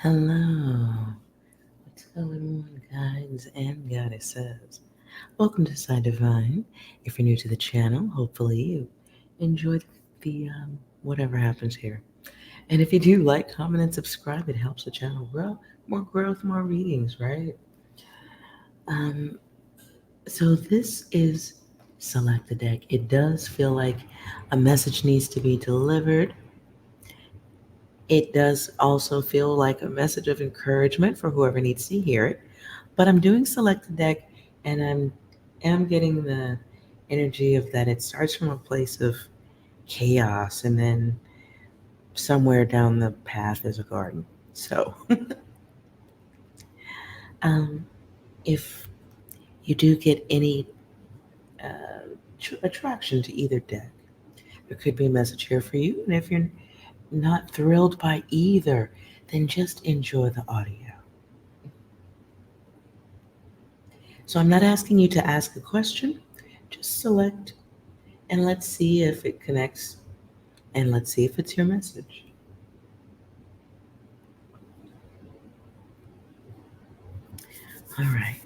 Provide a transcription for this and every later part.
Hello, what's going on, guides and goddesses? Welcome to Psi Divine. If you're new to the channel, hopefully you enjoyed the whatever happens here. And if you do, like, comment, and subscribe. It helps the channel grow. More growth, more readings, right? Um, so this is Select the Deck. It does feel like a message needs to be delivered. It does also feel like a message of encouragement for whoever needs to hear it. But I'm doing Select the Deck, and am getting the energy of that it starts from a place of chaos, and then somewhere down the path is a garden. So, um, if you do get any attraction to either deck, there could be a message here for you. And if you're not thrilled by either, then just enjoy the audio. So I'm not asking you to ask a question, just select and let's see if it connects and let's see if it's your message. All right.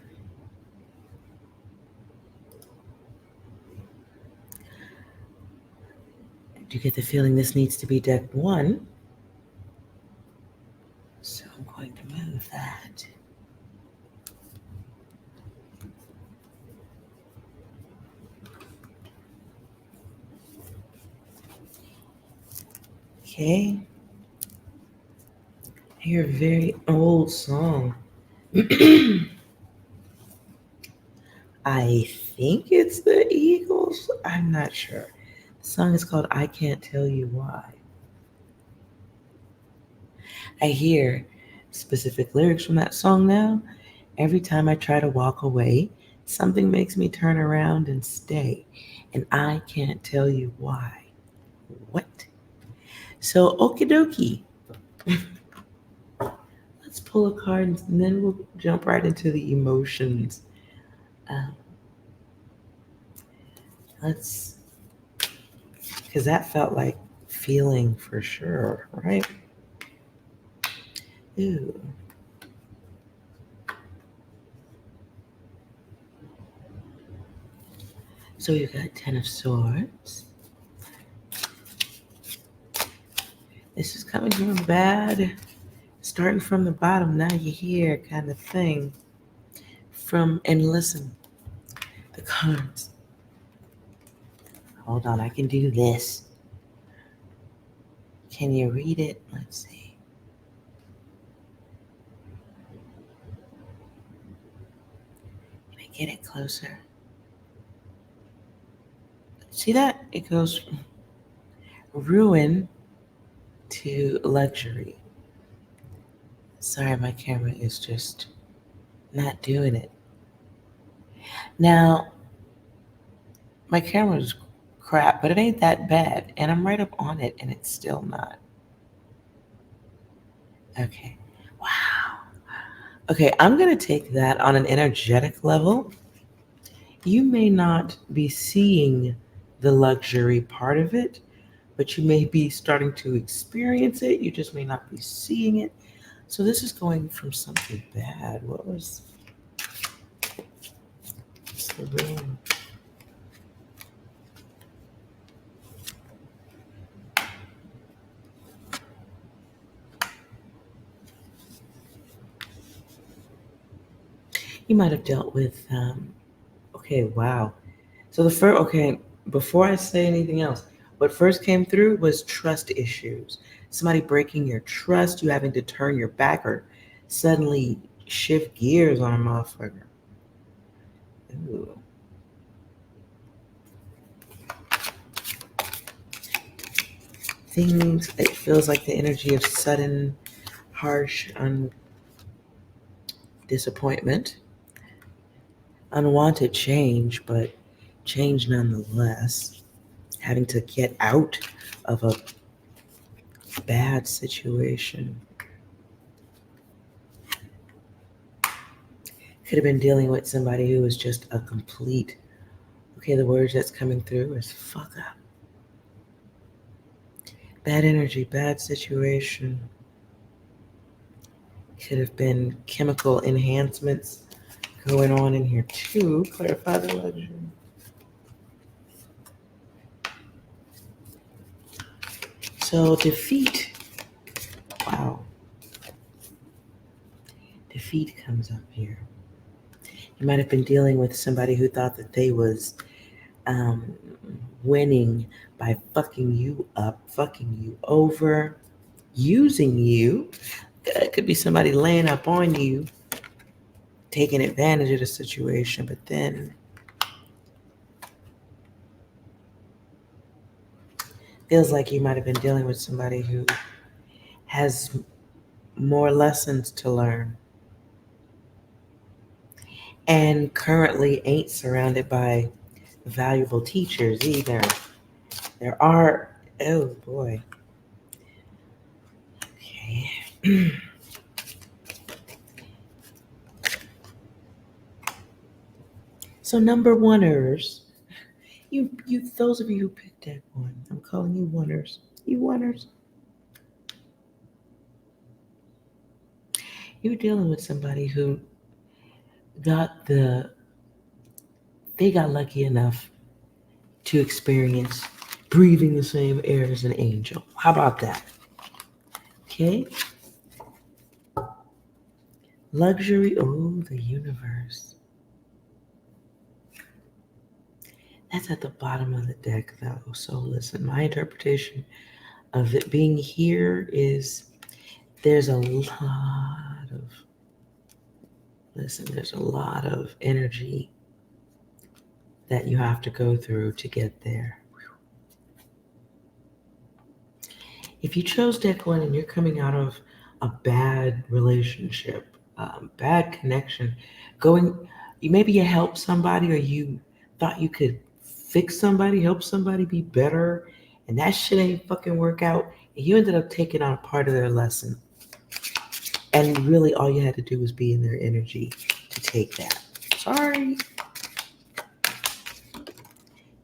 Do you get the feeling this needs to be deck one? So I'm going to move that. Okay. I hear a very old song. I think it's the Eagles. I'm not sure. The song is called I Can't Tell You Why. I hear specific lyrics from that song now. Every time I try to walk away, something makes me turn around and stay. And I can't tell you why. What? So, okie dokie. Let's pull a card and then we'll jump right into the emotions. Um, let's, because that felt like feeling for sure, right? Ooh. So you got Ten of Swords. This is coming from bad, starting from the bottom. Now you're here, kind of thing. And listen, the cards. Hold on, I can do this. Can you read it? Let's see. Can I get it closer? See that? It goes from ruin to luxury. Sorry, my camera is just not doing it. Now, my camera's crap, but it ain't that bad. And I'm right up on it, and it's still not. Okay. Wow. Okay, I'm going to take that on an energetic level. You may not be seeing the luxury part of it, but you may be starting to experience it. You just may not be seeing it. So this is going from something bad. What's the room? You might have dealt with, okay, wow. So okay, before I say anything else, what first came through was trust issues. Somebody breaking your trust, you having to turn your back or suddenly shift gears on a motherfucker. Ooh. Things, it feels like the energy of sudden, harsh, disappointment, unwanted change, but change nonetheless. Having to get out of a bad situation. Could have been dealing with somebody who was just a complete, okay, the words that's coming through is fuck up. Bad energy, bad situation. could have been chemical enhancements going on in here too. Clarify the luxury. So defeat. Wow. Defeat comes up here. You might have been dealing with somebody who thought that they was winning by fucking you up, fucking you over, using you. It could be somebody laying up on you, taking advantage of the situation, but then feels like you might have been dealing with somebody who has more lessons to learn and currently ain't surrounded by valuable teachers either. There are, oh boy. Okay. So number oneers, you those of you who picked that one, I'm calling you oneers. You oneers. You're dealing with somebody who got they got lucky enough to experience breathing the same air as an angel. How about that? Okay. Luxury, oh, the universe. That's at the bottom of the deck, though. So listen, my interpretation of it being here is there's a lot of, listen, there's a lot of energy that you have to go through to get there. If you chose deck one and you're coming out of a bad relationship, bad connection, maybe you helped somebody or you thought you could fix somebody, help somebody be better, and that shit ain't fucking work out, and you ended up taking on a part of their lesson. And really all you had to do was be in their energy to take that. Sorry.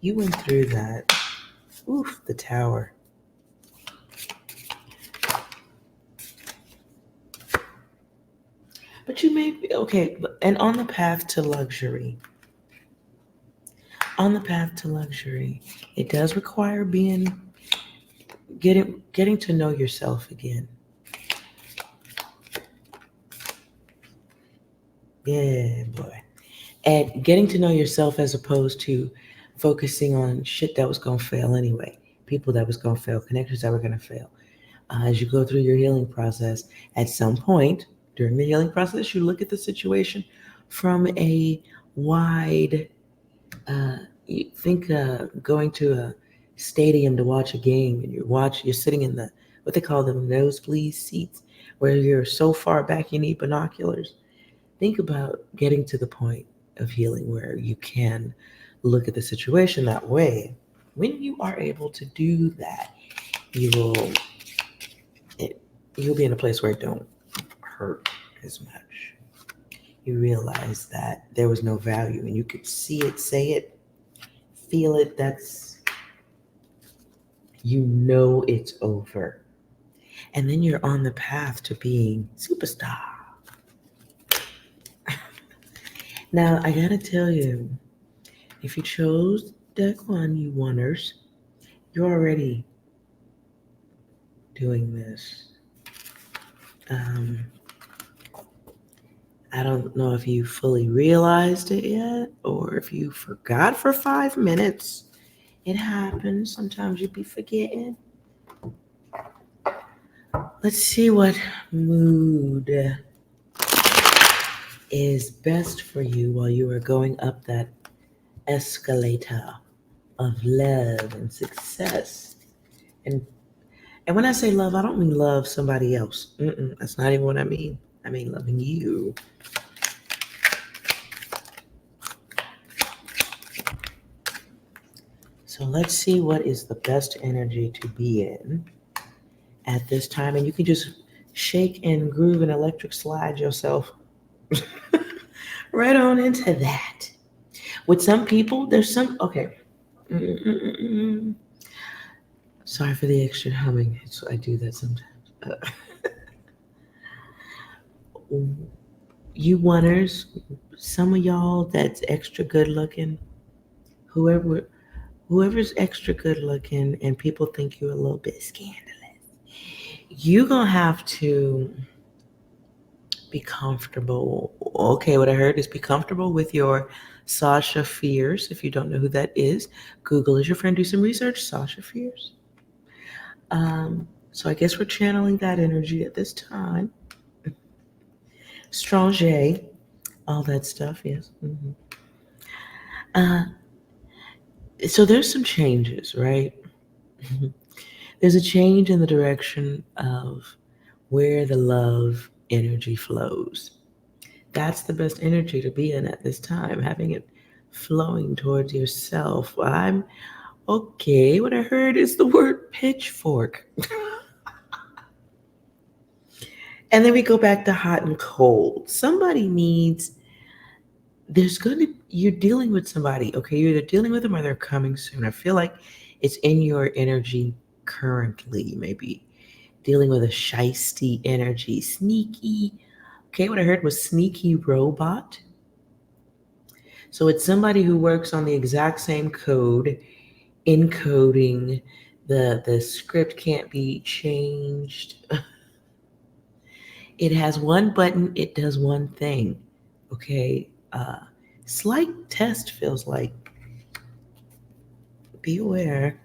You went through that. Oof, the tower. But you may be, okay, and on the path to luxury, it does require getting to know yourself again. Yeah, boy. And getting to know yourself as opposed to focusing on shit that was going to fail anyway, people that was going to fail, connections that were going to fail. As you go through your healing process, at some point during the healing process, you look at the situation from a wide, you think going to a stadium to watch a game and you're sitting in the, what they call them, nosebleed seats, where you're so far back you need binoculars. Think about getting to the point of healing where you can look at the situation that way. When you are able to do that, you'll be in a place where it don't hurt as much. You realize that there was no value and you could see it, say it, feel it. It's over. And then you're on the path to being superstar. Now, I gotta tell you, if you chose deck one, you oneers, you're already doing this. I don't know if you fully realized it yet or if you forgot for 5 minutes. It happens. Sometimes you be forgetting. Let's see what mood is best for you while you are going up that escalator of love and success. And when I say love, I don't mean love somebody else. That's not even what I mean. I mean loving you. So let's see what is the best energy to be in at this time. And you can just shake and groove and electric slide yourself right on into that. With some people, there's some, okay. Sorry for the extra humming. I do that sometimes. You oneers, some of y'all that's extra good looking, whoever whoever's extra good looking and people think you're a little bit scandalous, you gonna have to be comfortable. Okay, what I heard is be comfortable with your Sasha Fierce. If you don't know who that is, Google is your friend. Do some research. Sasha Fierce. So I guess we're channeling that energy at this time. Strange, all that stuff. Yes. Uh, so there's some changes, right? There's a change in the direction of where the love energy flows. That's the best energy to be in at this time, having it flowing towards yourself. I'm okay. What I heard is the word pitchfork. And then we go back to hot and cold. Somebody needs, you're dealing with somebody, okay? You're either dealing with them or they're coming soon. I feel like it's in your energy currently, maybe dealing with a shisty energy, sneaky. Okay, what I heard was sneaky robot. So it's somebody who works on the exact same code, encoding. The script can't be changed. It has one button, it does one thing. Okay. Slight test feels like. Be aware.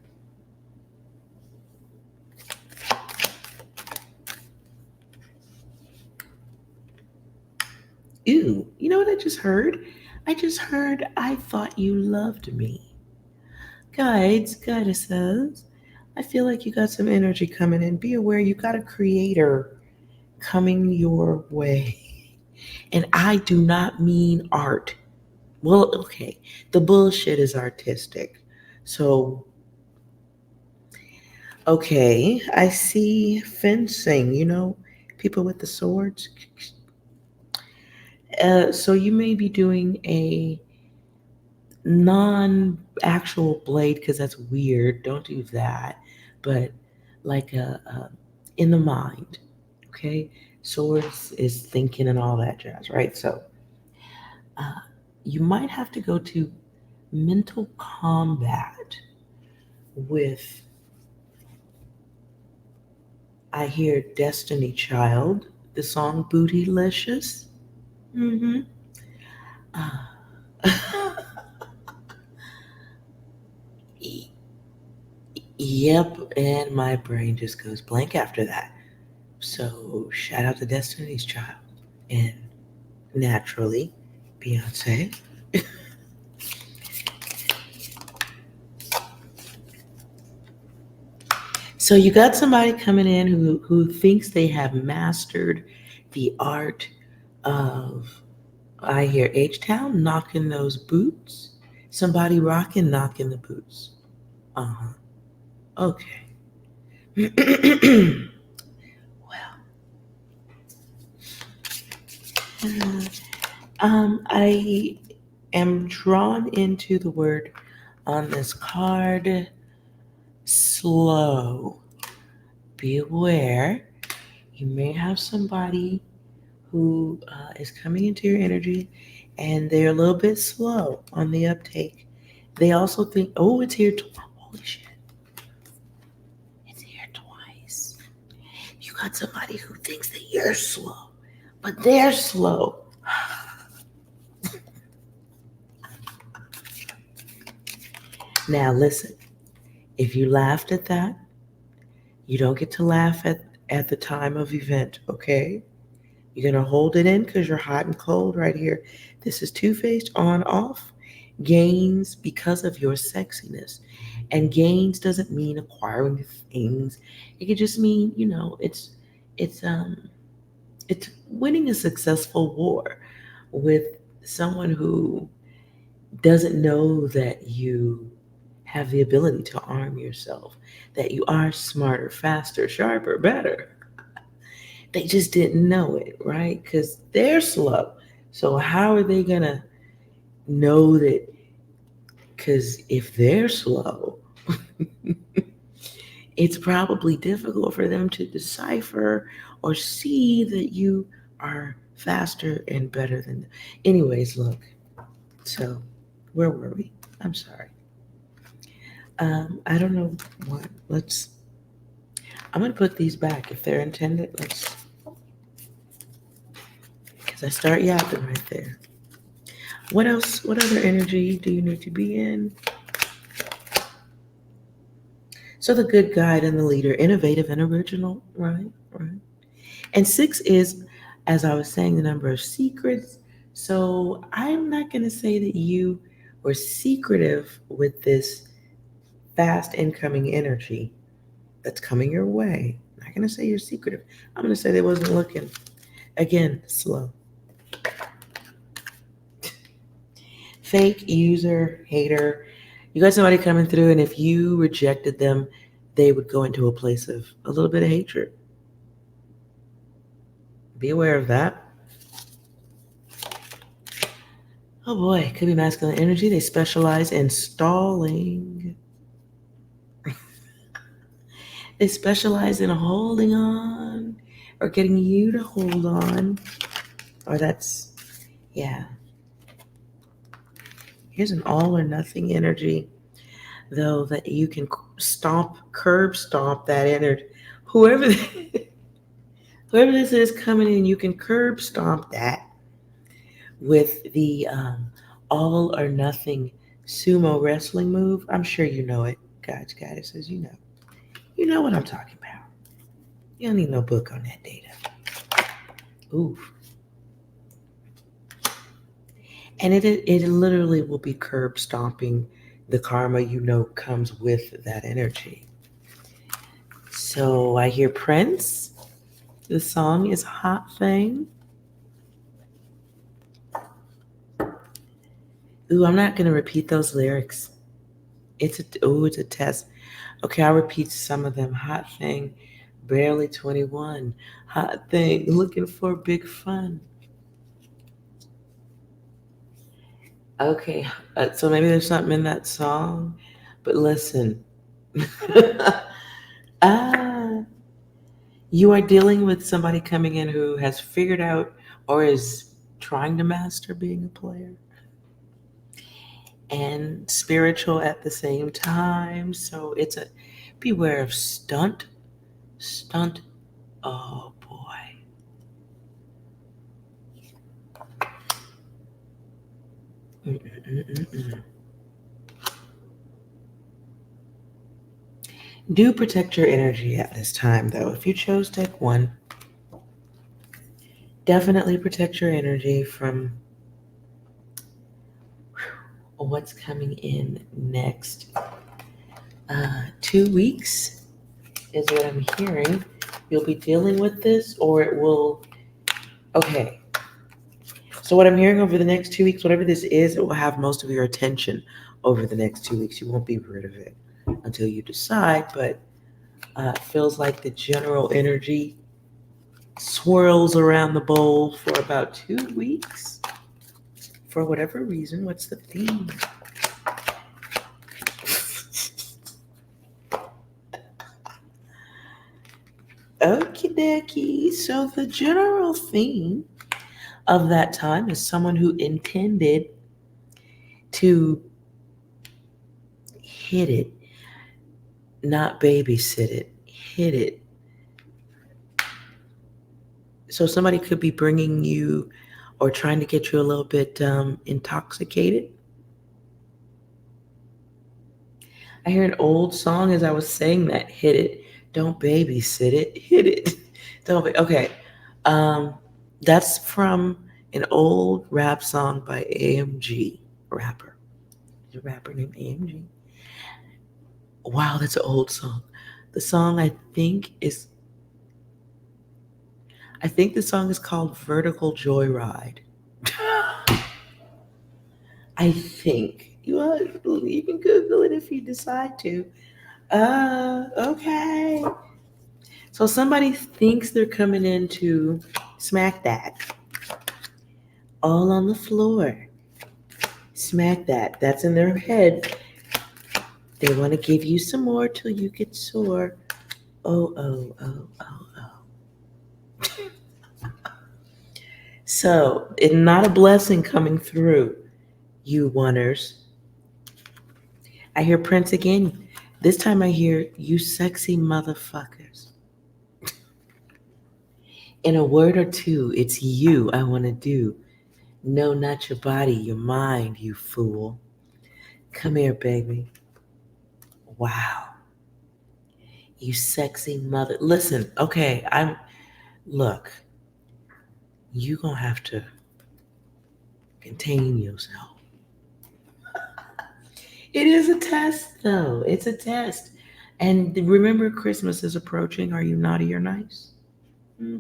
Ew, you know what I just heard? I just heard I thought you loved me. Guides, goddesses, I feel like you got some energy coming in. Be aware you got a creator coming your way. And I do not mean art. Well, okay, the bullshit is artistic. So, okay, I see fencing, people with the swords. So you may be doing a non actual blade because that's weird. Don't do that. But like in the mind, okay? Swords is thinking and all that jazz, right? So uh, you might have to go to mental combat with, I hear Destiny Child, the song Bootylicious. Mm-hmm. Y- yep, and my brain just goes blank after that. So shout out to Destiny's Child. And naturally, Beyonce. So you got somebody coming in who thinks they have mastered the art of, I hear H-Town knocking those boots. Somebody rocking, knocking the boots. Uh-huh. Okay. Well, I am drawn into the word on this card, slow. Be aware. You may have somebody who is coming into your energy and they're a little bit slow on the uptake. They also think, oh, it's here. Holy shit. It's here twice. You got somebody who thinks that you're slow, but they're slow. Now, listen, if you laughed at that, you don't get to laugh at the time of event, okay? You're going to hold it in because you're hot and cold right here. This is two-faced, on, off. Gains because of your sexiness. And gains doesn't mean acquiring things. It could just mean, it's it's winning a successful war with someone who doesn't know that you have the ability to arm yourself, that you are smarter, faster, sharper, better. They just didn't know it, right? Because they're slow. So, how are they going to know that? Because if they're slow, it's probably difficult for them to decipher or see that you are faster and better than. Anyways, look. So, where were we? I'm sorry. I don't know what. I'm gonna put these back if they're intended. Because I start yapping right there. What else? What other energy do you need to be in? So the good guide and the leader, innovative and original, right? Right. And 6 is, as I was saying, the number of secrets. So I'm not going to say that you were secretive with this fast incoming energy that's coming your way. I'm not going to say you're secretive. I'm going to say they wasn't looking. Again, slow. Fake, user, hater. You got somebody coming through, and if you rejected them, they would go into a place of a little bit of hatred. Be aware of that. Oh boy, it could be masculine energy. They specialize in stalling. They specialize in holding on or getting you to hold on. Or that's, yeah. Here's an all or nothing energy, though, that you can curb stomp that energy. Whoever, whoever this is coming in, you can curb stomp that with the all or nothing sumo wrestling move. I'm sure you know it. God's goddesses, you know. You know what I'm talking about. You don't need no book on that data. Ooh. And it literally will be curb stomping the karma you know comes with that energy. So I hear Prince. The song is Hot Thing. Ooh, I'm not going to repeat those lyrics. It's a test. Okay, I'll repeat some of them. Hot Thing, barely 21. Hot Thing, looking for big fun. Okay, so maybe there's something in that song, but listen. ah, you are dealing with somebody coming in who has figured out or is trying to master being a player and spiritual at the same time. So it's a beware of stunt. Oh boy. Mm-mm-mm-mm. Do protect your energy at this time, though. If you chose deck 1, definitely protect your energy from what's coming in next. 2 weeks is what I'm hearing. You'll be dealing with this, or it will. Okay. So, what I'm hearing over the next 2 weeks, whatever this is, it will have most of your attention over the next 2 weeks. You won't be rid of it until you decide, but it feels like the general energy swirls around the bowl for about 2 weeks. For whatever reason, what's the theme? Okie dokie. So the general theme of that time is someone who intended to hit it, not babysit it, hit it. So somebody could be bringing you or trying to get you a little bit intoxicated. I hear an old song as I was saying that. Hit it. Don't babysit it. Hit it. Okay. Um, that's from an old rap song by AMG rapper. There's a rapper named AMG. Wow, that's an old song. The song I think the song is called Vertical Joyride. I think. You can Google it if you decide to. Okay. So somebody thinks they're coming in to smack that. All on the floor. Smack that. That's in their head. They want to give you some more till you get sore. Oh. So it's not a blessing coming through, you oneers. I hear Prince again. This time I hear you sexy motherfuckers. In a word or two, it's you I want to do. No, not your body, your mind, you fool. Come here, baby. Wow. You sexy mother. Listen, okay, look, you gonna have to contain yourself. It is a test, though. It's a test. And remember, Christmas is approaching. Are you naughty or nice? Hmm.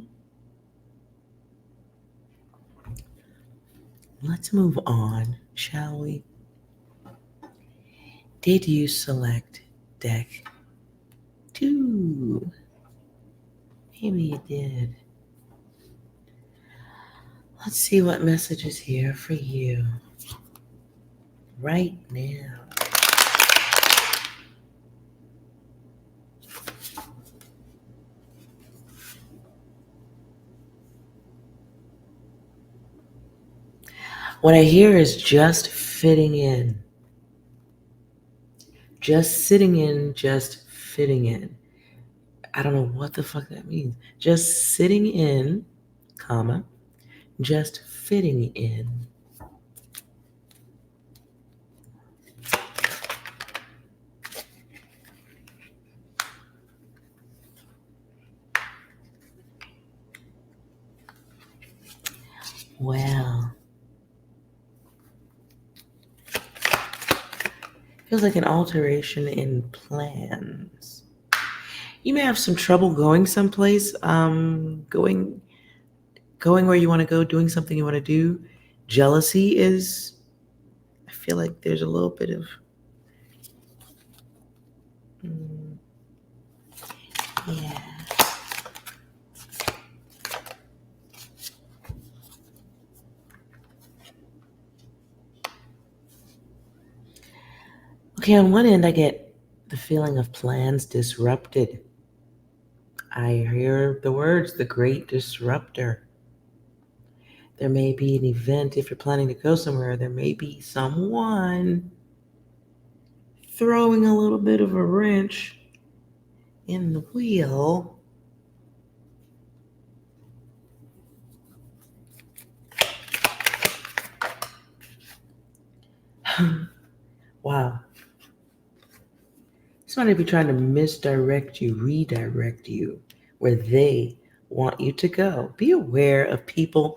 Let's move on, shall we? Did you select deck 2? Maybe you did. Let's see what message is here for you right now. What I hear is just fitting in. Just sitting in, just fitting in. I don't know what the fuck that means. Just sitting in, comma, just fitting in. Well, feels like an alteration in plans. You may have some trouble going someplace, going where you want to go, doing something you want to do. Jealousy is, I feel like there's a little bit of, mm, yeah. Okay, on one end, I get the feeling of plans disrupted. I hear the words, the great disruptor. There may be an event, if you're planning to go somewhere, there may be someone throwing a little bit of a wrench in the wheel. Wow. Somebody be trying to misdirect you, redirect you where they want you to go. Be aware of people,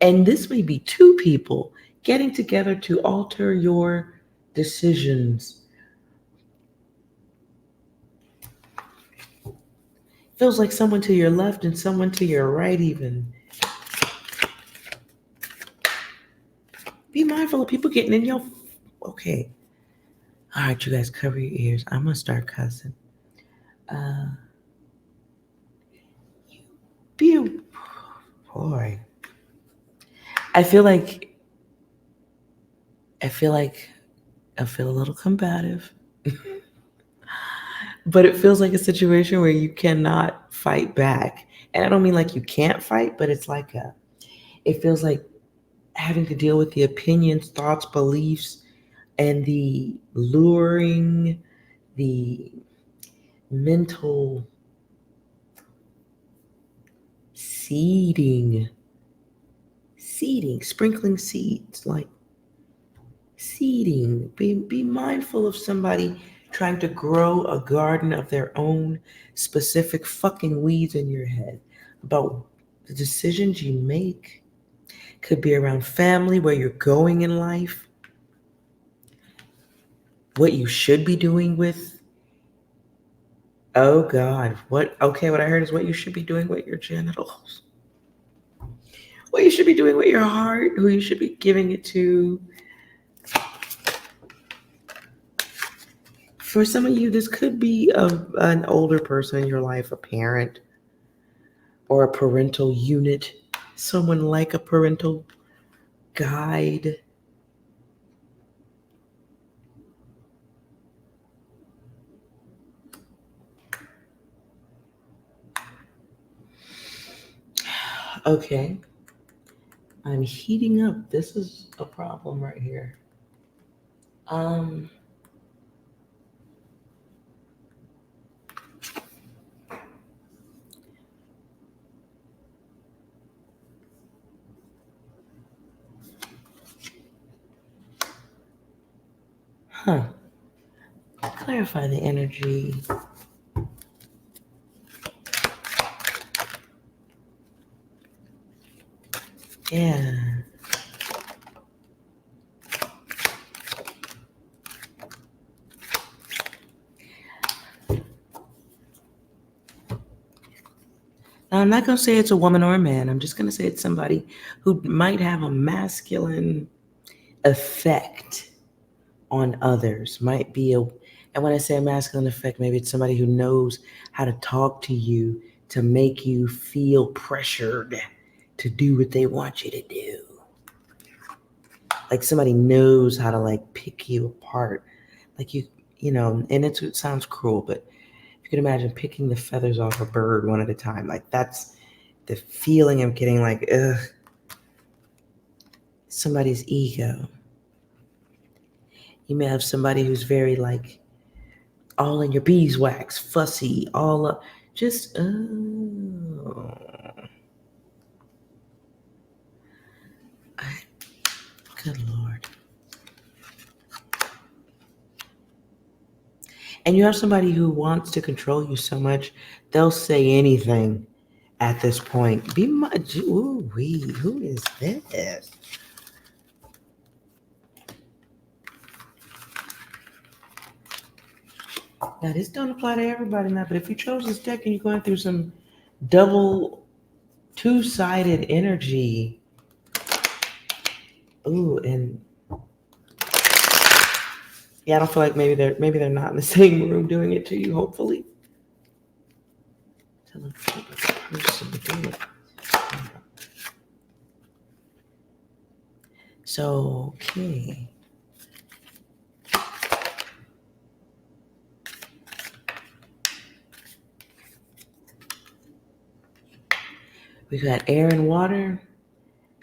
and this may be two people getting together to alter your decisions. Feels like someone to your left and someone to your right, even. Be mindful of people getting in your. Okay. All right, you guys, cover your ears. I'm going to start cussing. Uh, be a. Boy. I feel like. I feel like. I feel a little combative. But it feels like a situation where you cannot fight back. And I don't mean like you can't fight, but it's like it feels like having to deal with the opinions, thoughts, beliefs, and the luring, the mental seeding, sprinkling seeds, like seeding. Be mindful of somebody trying to grow a garden of their own specific fucking weeds in your head about the decisions you make. Could be around family, where you're going in life, what you should be doing with. Oh God, what I heard is what you should be doing with your genitals. What you should be doing with your heart, who you should be giving it to. For some of you, this could be an older person in your life, a parent or a parental unit, someone like a parental guide. Okay. I'm heating up. This is a problem right here. Um, huh. Clarify the energy. Yeah. Now, I'm not going to say it's a woman or a man. I'm just going to say it's somebody who might have a masculine effect on others. Might be a, and when I say a masculine effect, maybe it's somebody who knows how to talk to you to make you feel pressured to do what they want you to do. Like somebody knows how to like pick you apart. Like you know, and it sounds cruel, but you can imagine picking the feathers off a bird one at a time. Like that's the feeling I'm getting, like, ugh, somebody's ego. You may have somebody who's very like all in your beeswax, fussy, all up, just good Lord. And you have somebody who wants to control you so much, they'll say anything at this point. Be much, ooh wee, who is this? Now this don't apply to everybody now, but if you chose this deck and you're going through some double two-sided energy, ooh, and yeah, I don't feel like maybe they're not in the same room doing it to you, hopefully. Tell them the person to do it. So, okay. We got air and water.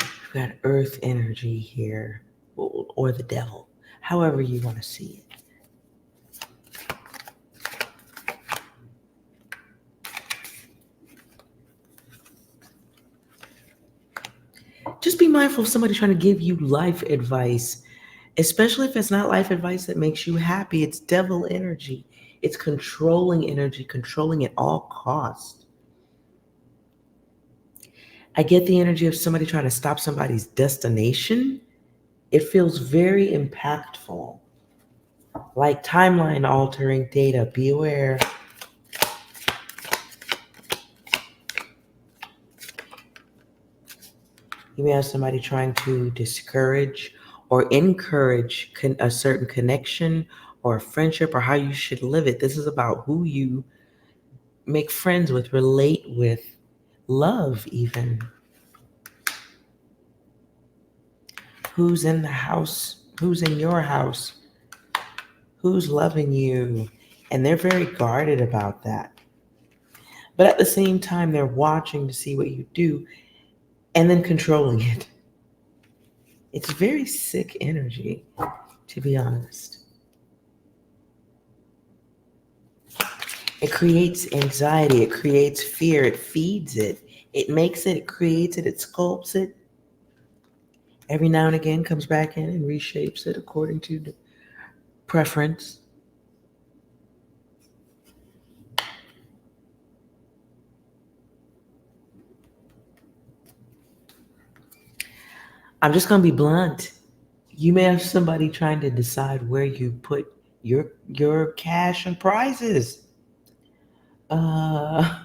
We got earth energy here, or the devil, however you want to see it. Just be mindful of somebody trying to give you life advice, especially if it's not life advice that makes you happy. It's devil energy. It's controlling energy, controlling at all costs. I get the energy of somebody trying to stop somebody's destination. It feels very impactful, like timeline altering data. Be aware. You may have somebody trying to discourage or encourage a certain connection or a friendship or how you should live it. This is about who you make friends with, relate with, love even. Who's in the house? Who's in your house? Who's loving you? And they're very guarded about that. But at the same time, they're watching to see what you do and then controlling it. It's very sick energy, to be honest. It creates anxiety, it creates fear, it feeds it, it makes it, it creates it, it sculpts it. Every now and again comes back in and reshapes it according to the preference. I'm just gonna be blunt. You may have somebody trying to decide where you put your cash and prizes. Uh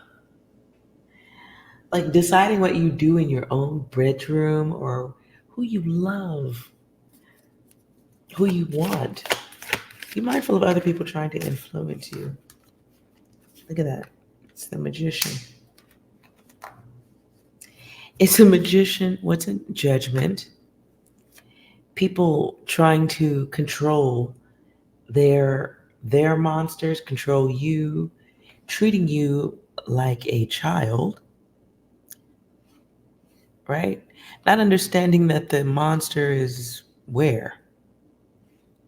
like deciding what you do in your own bedroom or who you love, who you want. Be mindful of other people trying to influence you. Look at that. It's the magician. It's a magician. What's in judgment? People trying to control their monsters, control you, treating you like a child, right? Not understanding that the monster is where.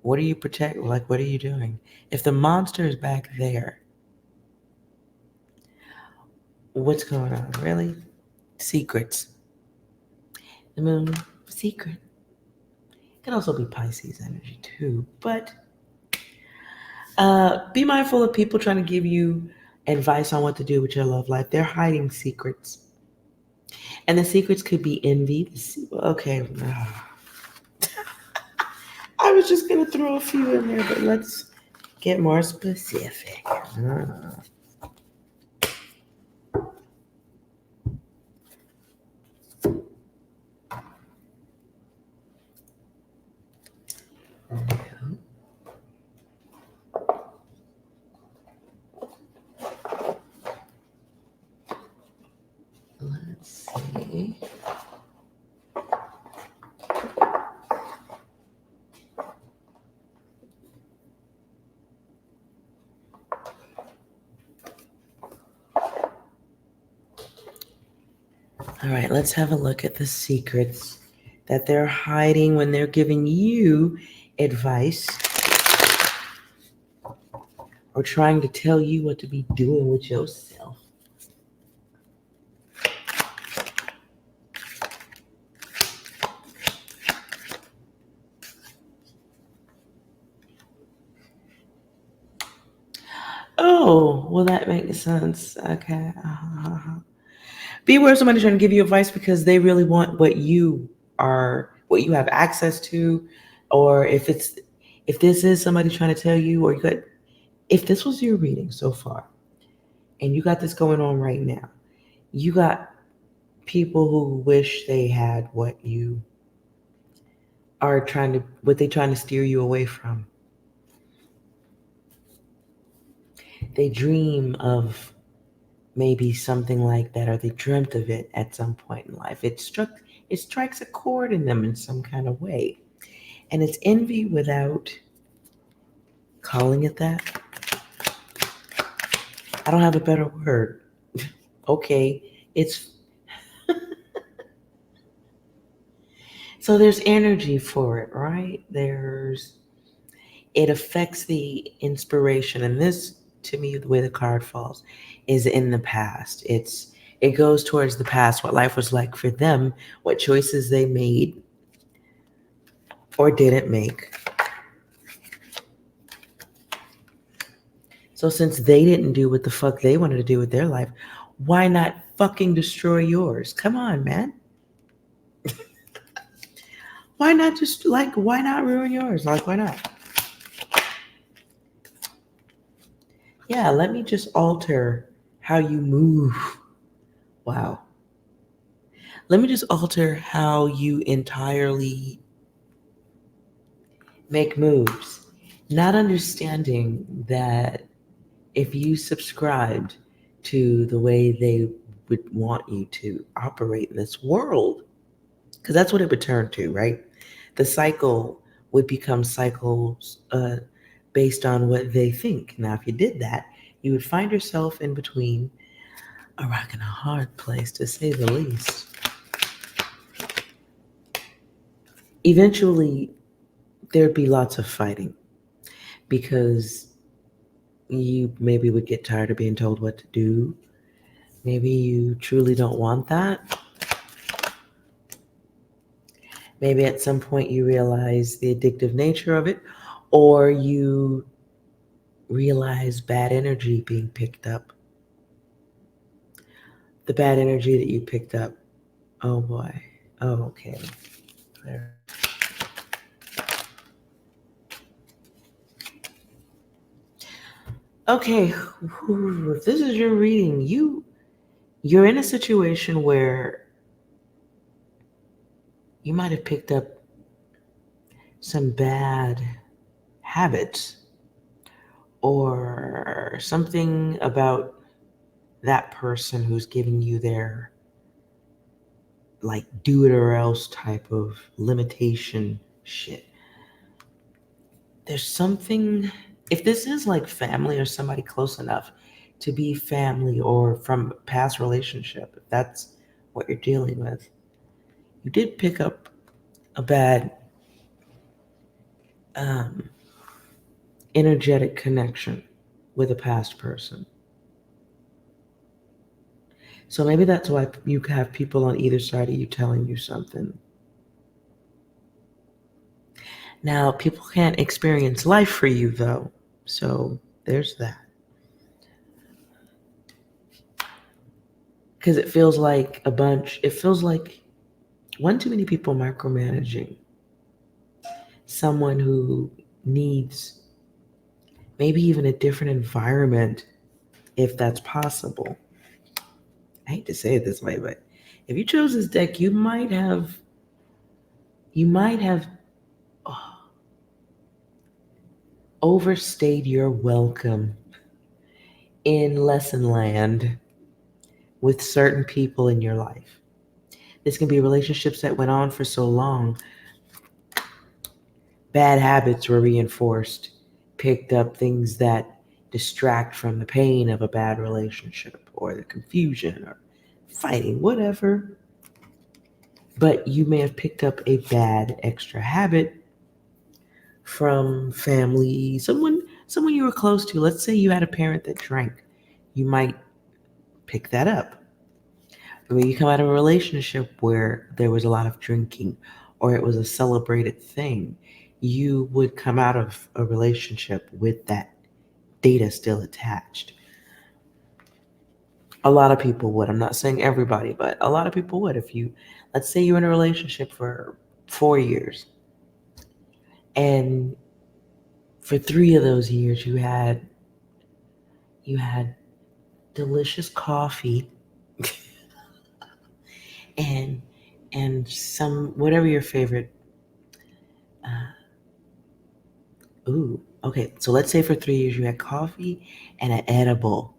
What are you protecting? Like, what are you doing? If the monster is back there, what's going on? Really? Secrets. The moon, secret. It can also be Pisces energy too. But be mindful of people trying to give you advice on what to do with your love life. They're hiding secrets. And the secrets could be envy. Okay. I was just going to throw a few in there, but let's get more specific. Let's see. All right, let's have a look at the secrets that they're hiding when they're giving you advice or trying to tell you what to be doing with yourself. Oh, well, that makes sense. Okay. Beware of somebody trying to give you advice because they really want what you have access to, or if this is somebody trying to tell you, or if this was your reading so far, and you got this going on right now, you got people who wish they had what they're trying to steer you away from. They dream of maybe something like that, or they dreamt of it at some point in life. It strikes a chord in them in some kind of way. And it's envy without calling it that. I don't have a better word. Okay, it's so there's energy for it, right? It affects the inspiration, and this, to me, the way the card falls is in the past. It goes towards the past, what life was like for them, what choices they made or didn't make. So since they didn't do what the fuck they wanted to do with their life, why not fucking destroy yours? Come on, man. Why not why not ruin yours? Like, why not? Yeah, let me just alter how you move. Wow. Let me just alter how you entirely make moves. Not understanding that if you subscribed to the way they would want you to operate in this world, because that's what it would turn to, right? The cycle would become cycles based on what they think. Now, if you did that, you would find yourself in between a rock and a hard place, to say the least. Eventually, there'd be lots of fighting because you maybe would get tired of being told what to do. Maybe you truly don't want that. Maybe at some point you realize the addictive nature of it, or you realize bad energy being picked up. The bad energy that you picked up. Oh boy. Oh, okay. There. Okay, if this is your reading, you're in a situation where you might have picked up some bad habits or something about that person who's giving you their like do it or else type of limitation shit. There's something, if this is like family or somebody close enough to be family or from past relationship, if that's what you're dealing with, you did pick up a bad um, energetic connection with a past person. So maybe that's why you have people on either side of you telling you something. Now, people can't experience life for you, though. So there's that. Because it feels like one too many people micromanaging someone who needs maybe even a different environment if that's possible. I hate to say it this way, but if you chose this deck, you might have oh, overstayed your welcome in lesson land with certain people in your life. This can be relationships that went on for so long. Bad habits were reinforced, picked up things that distract from the pain of a bad relationship or the confusion or fighting, whatever. But you may have picked up a bad extra habit from family, someone you were close to. Let's say you had a parent that drank. You might pick that up. When you come out of a relationship where there was a lot of drinking or it was a celebrated thing, you would come out of a relationship with that data still attached. A lot of people would. I'm not saying everybody, but a lot of people would. If you, let's say you're in a relationship for 4 years, and for 3 of those years you had delicious coffee and some whatever your favorite. Uh, okay. So let's say for 3 years you had coffee and an edible.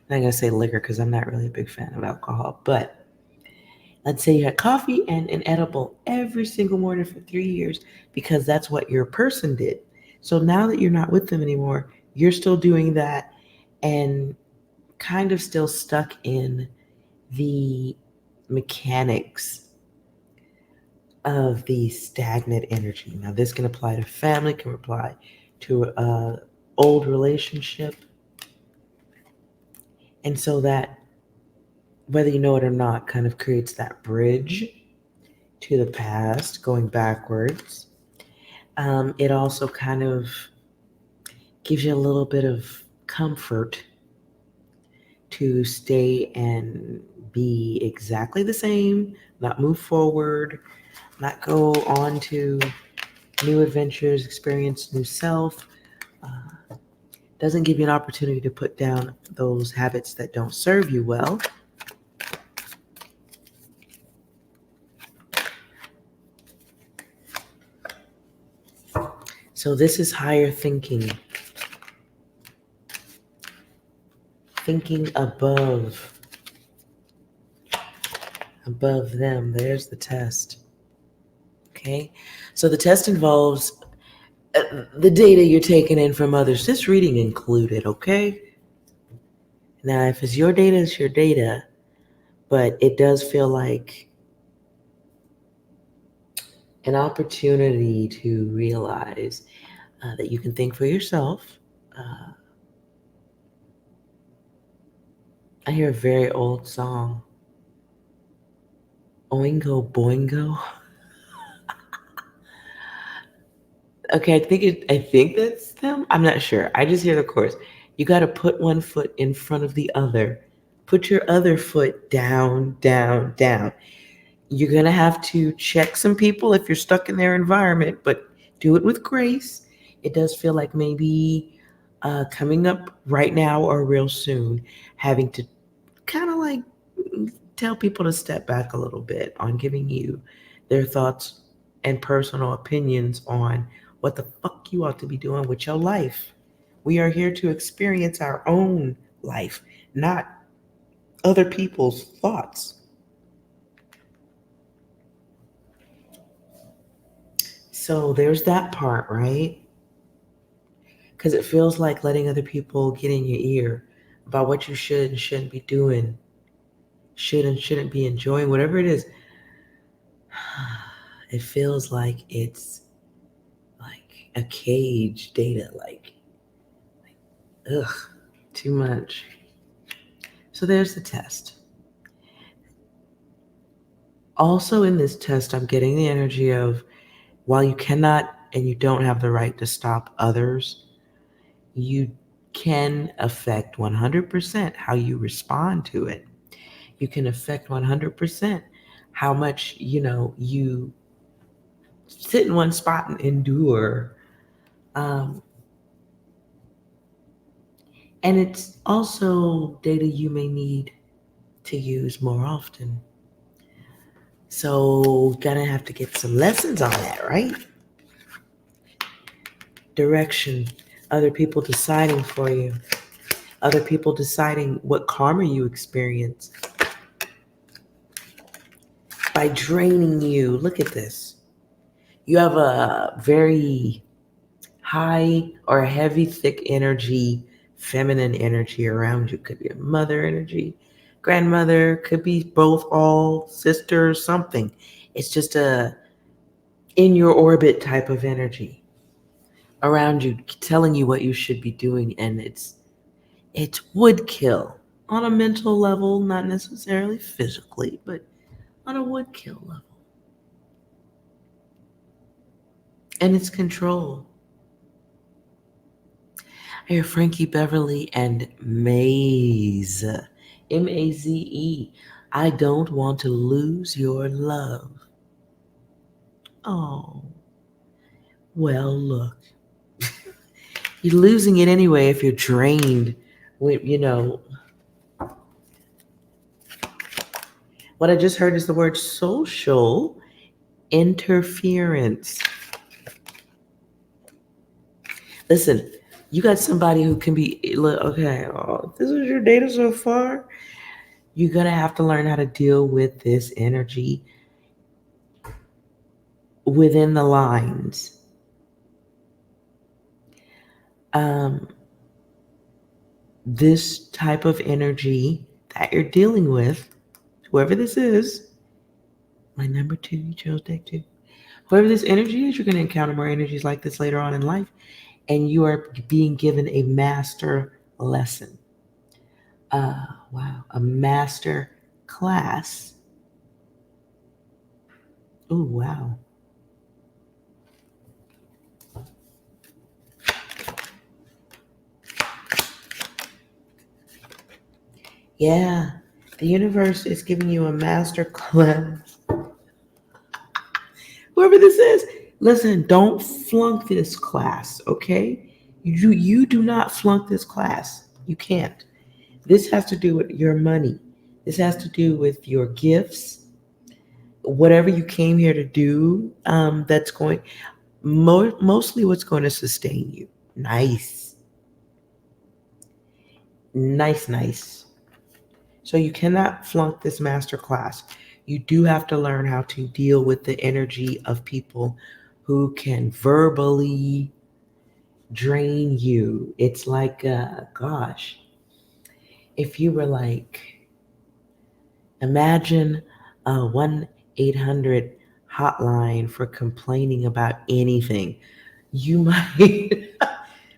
I'm not gonna say liquor because I'm not really a big fan of alcohol, but let's say you had coffee and an edible every single morning for 3 years because that's what your person did. So now that you're not with them anymore, you're still doing that and kind of still stuck in the mechanics of the stagnant energy. Now, this can apply to family, can apply to old relationship, and so that whether you know it or not, kind of creates that bridge to the past, going backwards. It also kind of gives you a little bit of comfort to stay and be exactly the same, not move forward, not go on to new adventures, experience new self. Doesn't give you an opportunity to put down those habits that don't serve you well. So this is higher thinking, thinking above them. There's the test. Okay, so the test involves the data you're taking in from others, this reading included. Okay, now if it's your data, it's your data, but it does feel like an opportunity to realize that you can think for yourself. Uh, I hear a very old song, Oingo Boingo. Okay, I think that's them. I'm not sure. I just hear the chorus. You got to put one foot in front of the other. Put your other foot down, down, down. You're going to have to check some people if you're stuck in their environment, but do it with grace. It does feel like maybe coming up right now or real soon, having to kind of like tell people to step back a little bit on giving you their thoughts and personal opinions on what the fuck you ought to be doing with your life. We are here to experience our own life, not other people's thoughts. So there's that part, right? Because it feels like letting other people get in your ear about what you should and shouldn't be doing, should and shouldn't be enjoying, whatever it is. It feels like it's like a cage data, ugh, too much. So there's the test. Also, in this test, I'm getting the energy of while you cannot and you don't have the right to stop others, you can affect 100% how you respond to it. You can affect 100% how much, you sit in one spot and endure. Um, and it's also data you may need to use more often. So, gonna have to get some lessons on that, right? Direction, other people deciding for you, other people deciding what karma you experience by draining you. Look at this. You have a very high or heavy, thick energy, feminine energy around you. Could be a mother energy, grandmother, could be both, all, sister, something. It's just a in your orbit type of energy around you, telling you what you should be doing, and it would kill on a mental level, not necessarily physically, but on a would kill level. And it's control. I hear Frankie Beverly and Maze. Maze. I don't want to lose your love. Oh, well, look. You're losing it anyway if you're drained. What I just heard is the word social interference. Listen, you got somebody who can be, look, okay, oh, this is your data so far. You're going to have to learn how to deal with this energy within the lines. Um, this type of energy that you're dealing with, whoever this is, my number two, you chose deck two. Whoever this energy is, you're going to encounter more energies like this later on in life, and you are being given a master lesson. Wow, a master class. Oh, wow. Yeah, the universe is giving you a master class. Whoever this is, listen, don't flunk this class, okay? You do not flunk this class. You can't. This has to do with your money. This has to do with your gifts, whatever you came here to do. That's going mostly what's going to sustain you. Nice, nice, nice. So you cannot flunk this master class. You do have to learn how to deal with the energy of people who can verbally drain you. It's like, gosh, if you were like, imagine a 1-800 hotline for complaining about anything. You might,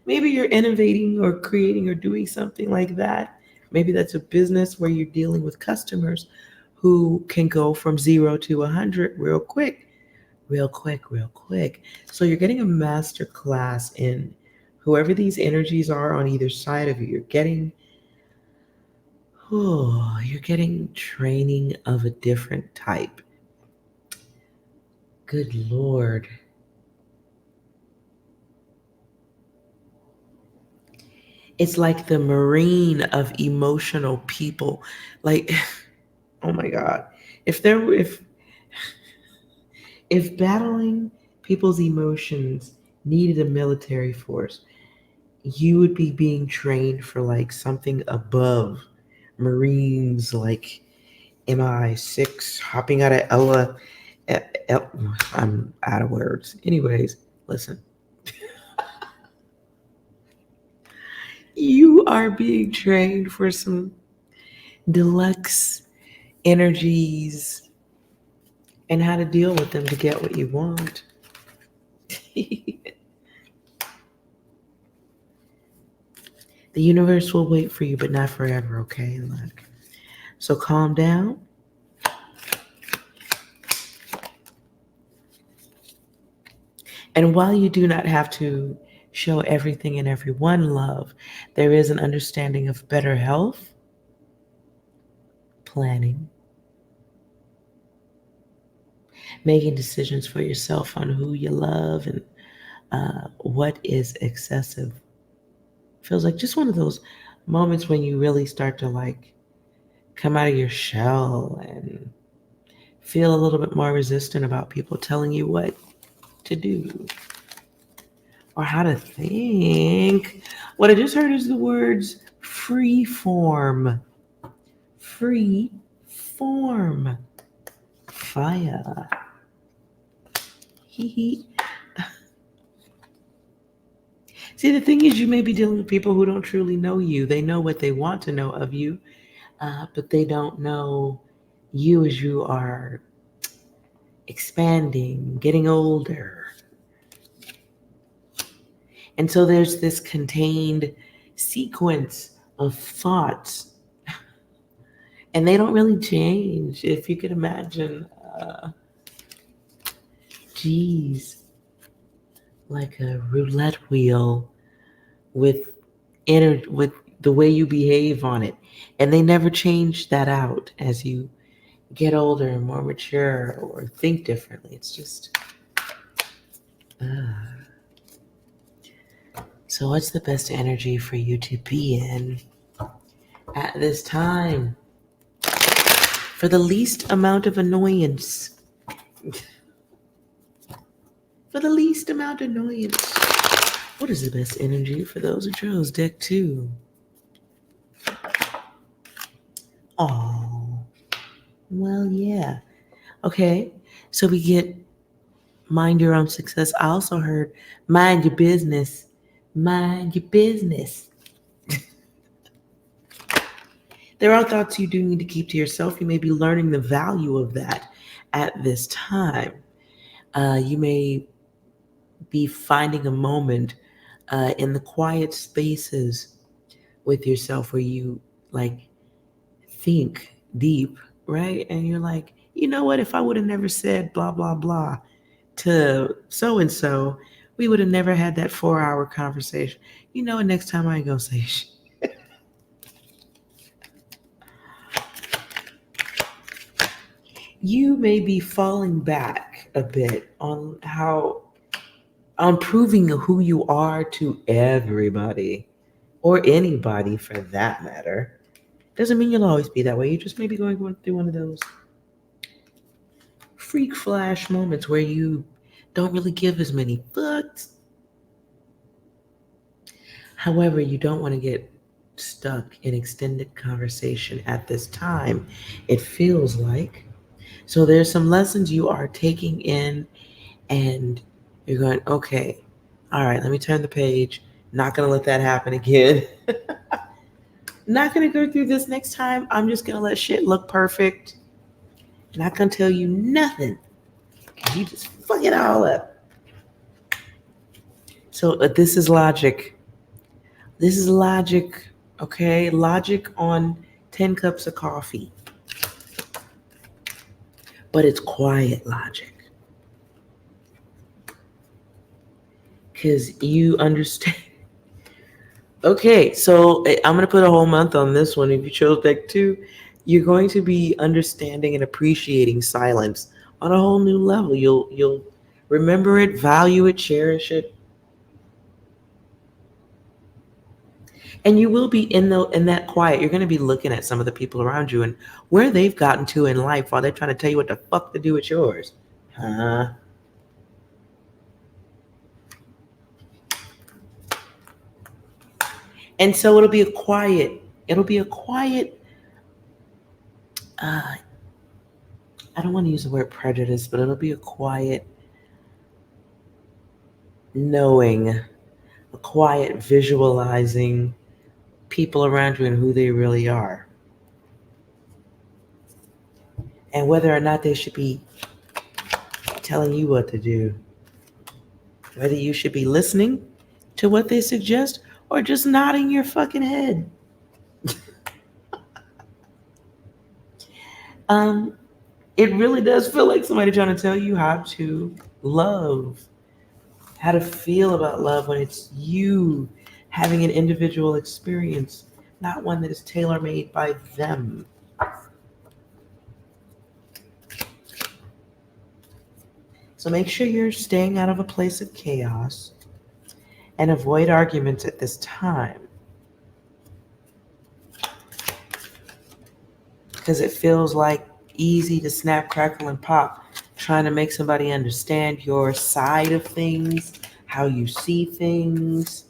maybe you're innovating or creating or doing something like that. Maybe that's a business where you're dealing with customers who can go from 0 to 100 real quick, real quick, real quick. So you're getting a master class in whoever these energies are on either side of you. You're getting training of a different type. Good Lord. It's like the marine of emotional people. Like, oh my God. If there if battling people's emotions needed a military force, you would be being trained for like something above Marines, like MI6, hopping out of Ella. I'm out of words. Anyways, listen. You are being trained for some deluxe energies and how to deal with them to get what you want. The universe will wait for you, but not forever, okay? Look. So calm down. And while you do not have to show everything and everyone love, there is an understanding of better health, planning, making decisions for yourself on who you love and what is excessive. Feels like just one of those moments when you really start to like come out of your shell and feel a little bit more resistant about people telling you what to do or how to think. What I just heard is the words free form. Free form. Fire. Hee hee. See, the thing is, you may be dealing with people who don't truly know you. They know what they want to know of you, but they don't know you as you are expanding, getting older. And so there's this contained sequence of thoughts, and they don't really change. If you could imagine, geez, like a roulette wheel with with the way you behave on it, and they never change that out as you get older and more mature or think differently. It's just so what's the best energy for you to be in at this time for the least amount of annoyance? For the least amount of annoyance. What is the best energy for those who chose deck 2? Oh, well, yeah. Okay, so we get mind your own success. I also heard mind your business. Mind your business. There are thoughts you do need to keep to yourself. You may be learning the value of that at this time. You may be finding a moment in the quiet spaces with yourself where you like think deep, right? And you're like, you know what? If I would have never said blah, blah, blah to so and so, we would have never had that 4-hour conversation. You know what? Next time I ain't gonna say shit. You may be falling back a bit on proving who you are to everybody or anybody for that matter. Doesn't mean you'll always be that way. You just may be going through one of those freak flash moments where you don't really give as many fucks. However, you don't want to get stuck in extended conversation at this time, it feels like. So there's some lessons you are taking in and you're going, okay, all right, let me turn the page. Not going to let that happen again. Not going to go through this next time. I'm just going to let shit look perfect. Not going to tell you nothing. You just fuck it all up. So this is logic. This is logic, okay? Logic on 10 cups of coffee. But it's quiet logic. Because you understand. Okay, so I'm going to put a whole month on this one. If you chose deck 2, you're going to be understanding and appreciating silence on a whole new level. You'll remember it, value it, cherish it. And you will be in that quiet. You're going to be looking at some of the people around you and where they've gotten to in life while they're trying to tell you what the fuck to do with yours. Huh? And so it'll be a quiet, I don't want to use the word prejudice, but it'll be a quiet knowing, a quiet visualizing people around you and who they really are. And whether or not they should be telling you what to do. Whether you should be listening to what they suggest or just nodding your fucking head. It really does feel like somebody trying to tell you how to love, how to feel about love when it's you having an individual experience, not one that is tailor-made by them. So make sure you're staying out of a place of chaos and avoid arguments at this time, because it feels like easy to snap, crackle, and pop, trying to make somebody understand your side of things, how you see things.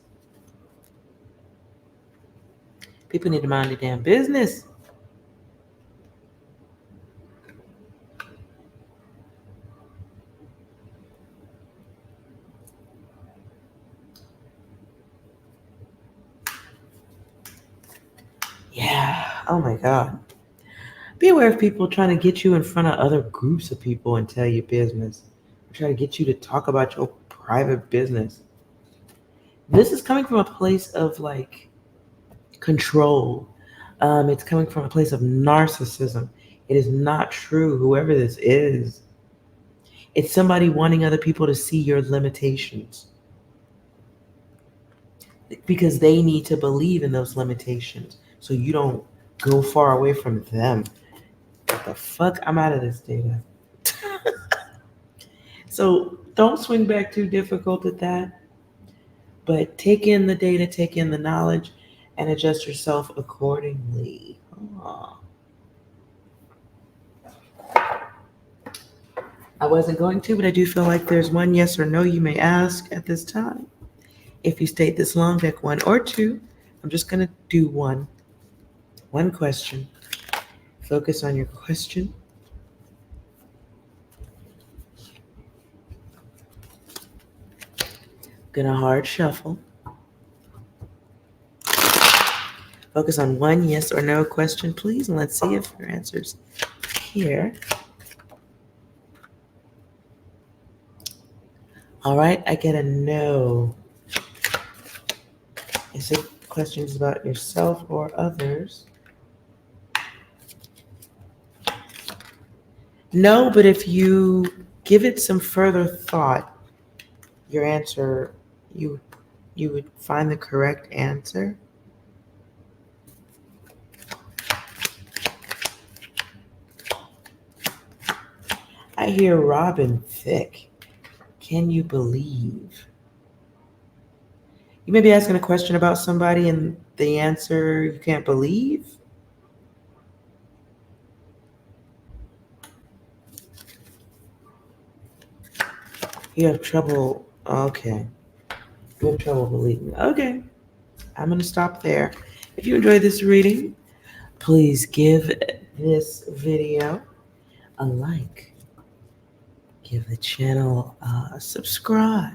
People need to mind their damn business. Yeah, oh my God. Be aware of people trying to get you in front of other groups of people and tell you business. Try to get you to talk about your private business. This is coming from a place of like control. It's coming from a place of narcissism. It is not true, whoever this is. It's somebody wanting other people to see your limitations because they need to believe in those limitations so you don't go far away from them. What the fuck? I'm out of this data. So don't swing back too difficult at that, but take in the data, take in the knowledge, and adjust yourself accordingly. I wasn't going to, but I do feel like there's one yes or no you may ask at this time. If you stayed this long, deck 1 or 2. I'm just going to do one question. Focus on your question. Gonna hard shuffle. Focus on one yes or no question, please, and let's see if your answer's here. All right, I get a no. Is it questions about yourself or others? No, but if you give it some further thought, your answer, you would find the correct answer. I hear Robin Thicke. Can you believe? You may be asking a question about somebody and the answer you can't believe. You have trouble. Okay. You have trouble believing. Okay. I'm going to stop there. If you enjoyed this reading, please give this video a like. Give the channel a subscribe.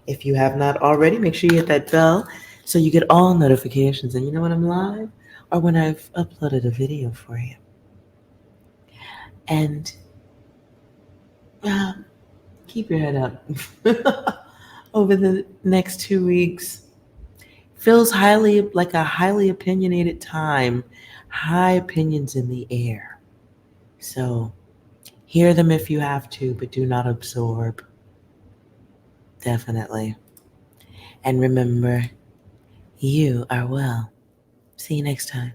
If you have not already, make sure you hit that bell so you get all notifications and you know when I'm live or when I've uploaded a video for you. And keep your head up over the next 2 weeks. Feels like a highly opinionated time. High opinions in the air. So hear them if you have to, but do not absorb. Definitely. And remember, you are well. See you next time.